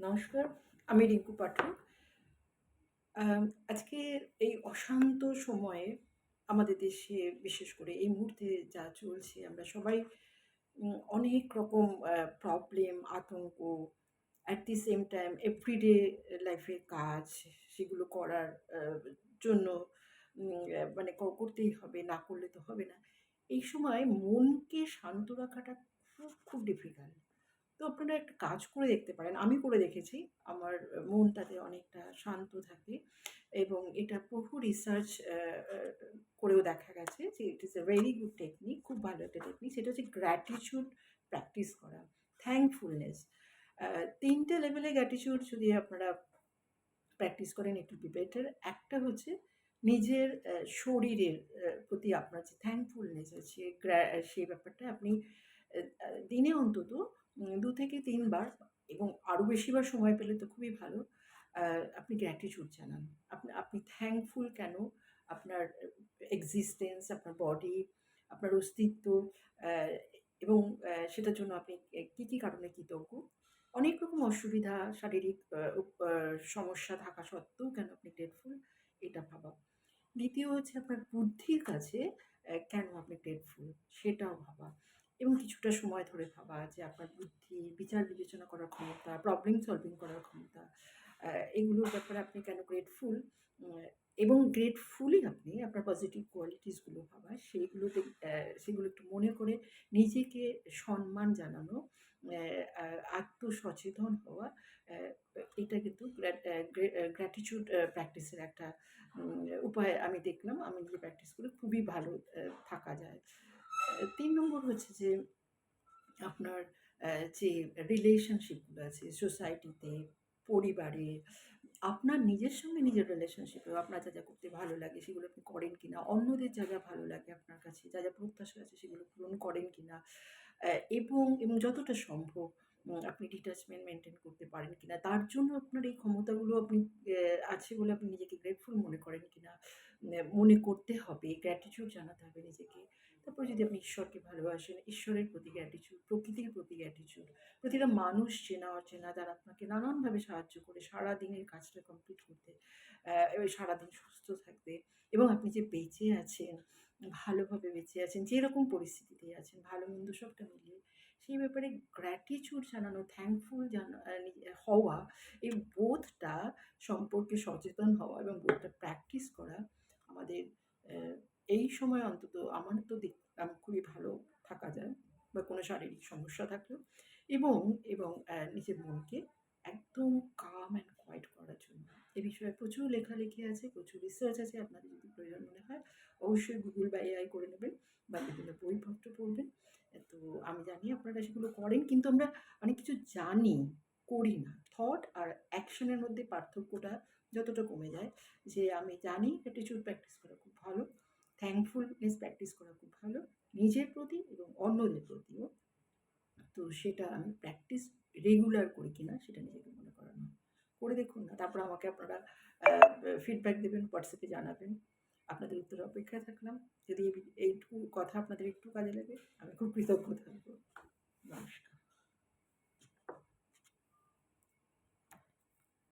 নমস্কার, আমি রিঙ্কু পাঠক। আম আজকে এই অশান্ত সময়ে আমাদের দেশে বিশেষ করে এই মুহূর্তে যা চলছে আমরা সবাই অনেক রকম প্রবলেম, আতঙ্ক, at the same time everyday লাইফের কাজ সেগুলো করার আ জন্য মানে করতেই হবে, না করলে তো হবে না। এই সময় মনকে শান্ত রাখাটা খুব ডিফিকাল্ট। তো আপনারা একটা কাজ করে দেখতে পারেন। আমি করে দেখেছি। আমার মন তাতে অনেকটা শান্ত থাকে এবং এটা বহু রিসার্চ আ করেও দেখা গেছে যে ইট ইস আ ভেরি গুড টেকনিক। খুব ভালো একটা টেকনিক। সেটা হচ্ছে গ্র্যাটিটিউড প্র্যাকটিস করা। থ্যাঙ্কফুলনেস। ৩ টে লেভেলে গ্র্যাটিটিউড যদি আপনারা প্র্যাকটিস করেন ইট উইল বি বেটার। একটা হচ্ছে নিজের শরীরের প্রতি আপনার যে থ্যাঙ্কফুলনেস আছে সেই ব্যাপারটা আপনি দিনে অন্তত ২ থেকে ৩ বার এবং আরও বেশিবার সময় পেলে তো খুবই ভালো। আ আপনি গ্র্যাটিটিউড জানান। আপনি থ্যাঙ্কফুল কেন? আপনার এক্সিস্টেন্স, আপনার বডি, আপনার অস্তিত্ব অ্যা এবং সেটার জন্য আপনি কী কারণে কৃতজ্ঞ? অনেক রকম অসুবিধা, শারীরিক সমস্যা থাকা সত্ত্বেও কেন আপনি গ্রেটফুল? এটা ভাবা। দ্বিতীয় হচ্ছে আপনার বুদ্ধির কাছে কেন আপনি গ্রেটফুল? সেটাও ভাবা এবং কিছুটা সময় ধরে ভাবা যে আপনার বুদ্ধি, বিচার বিবেচনা করার ক্ষমতা, প্রবলেম সলভিং করার ক্ষমতা, এগুলোর ব্যাপারে আপনি কেন গ্রেটফুল? উম এবং গ্রেটফুলি আপনি আপনার পজিটিভ কোয়ালিটিস গুলো ভাবা, সেগুলো একটু মনে করে নিজেকে সম্মান জানানো, অ্যা আ আত্মসচেতন হওয়া, অ্যা এটা কিন্তু গ্র্যাটিটিউড প্র্যাকটিসের একটা উপায় আমি দেখলাম। আমি নিজে প্র্যাকটিস করে খুবই ভালো থাকা যায়। ৩ নম্বর হচ্ছে যে আপনার যে রিলেশনশিপ গুলো আছে সোসাইটিতে, পরিবারে, আপনার নিজের সঙ্গে নিজের রিলেশনশিপেও আপনার যা করতে ভালো লাগে সেগুলো আপনি করেন কিনা? অন্যদের যা ভালো লাগে আপনার কাছে, যা প্রত্যাশা আছে সেগুলো পূরণ করেন কিনা? এবং যতটা সম্ভব আপনি ডিট্যাচমেন্ট মেইনটেইন করতে পারেন কিনা? তার জন্য আপনার এই ক্ষমতাগুলো আপনি আছে বলে আপনি নিজেকে গ্রেটফুল মনে করেন কিনা? মনে করতে হবে, গ্র্যাটিটিউড জানাতে হবে নিজেকে। তারপরে যদি আপনি ঈশ্বরকে ভালোবাসেন, ঈশ্বরের প্রতি গ্র্যাটিটিউড, প্রকৃতির প্রতি গ্র্যাটিটিউড, প্রতিটা মানুষ চেনা অচেনা যারা আপনাকে নানানভাবে সাহায্য করে সারাদিনের কাজটা কমপ্লিট করতে, সারাদিন সুস্থ থাকতে এবং আপনি যে বেঁচে আছেন, ভালোভাবে বেঁচে আছেন, যেরকম পরিস্থিতিতেই আছেন, ভালো-মন্দ সবটা মিলিয়ে, সেই ব্যাপারে গ্র্যাটিটিউড জানানো, থ্যাঙ্কফুল হওয়া, এই বোধটা সম্পর্কে সচেতন হওয়া এবং বোধটা প্র্যাকটিস করা আমাদের অ্যা এই সময় অন্তত আমার তো দেখলাম খুবই ভালো থাকা যায় বা কোনো শারীরিক সমস্যা থাকলেও এবং নিজের মনকে একদম calm and quiet করার জন্য। এ বিষয়ে প্রচুর লেখালেখি আছে, প্রচুর রিসার্চ আছে। আপনাদের যদি প্রয়োজন মনে হয় অবশ্যই Google বা AI করে নেবেন বা বিভিন্ন বইপত্র পড়বেন। তো আমি জানি আপনারা সেগুলো করেন কিন্তু আমরা অনেক কিছু জানি, করি না। থট আর অ্যাকশন এর মধ্যে পার্থক্যটা যতটা কমে যায় যে আমি জানি গ্র্যাটিটিউড প্র্যাকটিস করা খুব ভালো। থ্যাঙ্কফুলনেস প্র্যাকটিস করা খুব ভালো। নিজের প্রতি এবং অন্যদের প্রতিও। তো সেটা আমি প্র্যাকটিস রেগুলার করি কিনা সেটা নিজেকে মনে করানো। করে দেখুন না। তারপর আমাকে আপনারা ফিডব্যাক দেবেন, WhatsApp এ জানাবেন। আপনাদের উত্তরের অপেক্ষায় থাকলাম। যদি এইটুকু কথা আপনাদের একটু কাজে লাগে আমি খুব কৃতজ্ঞ থাকব। নমস্কার।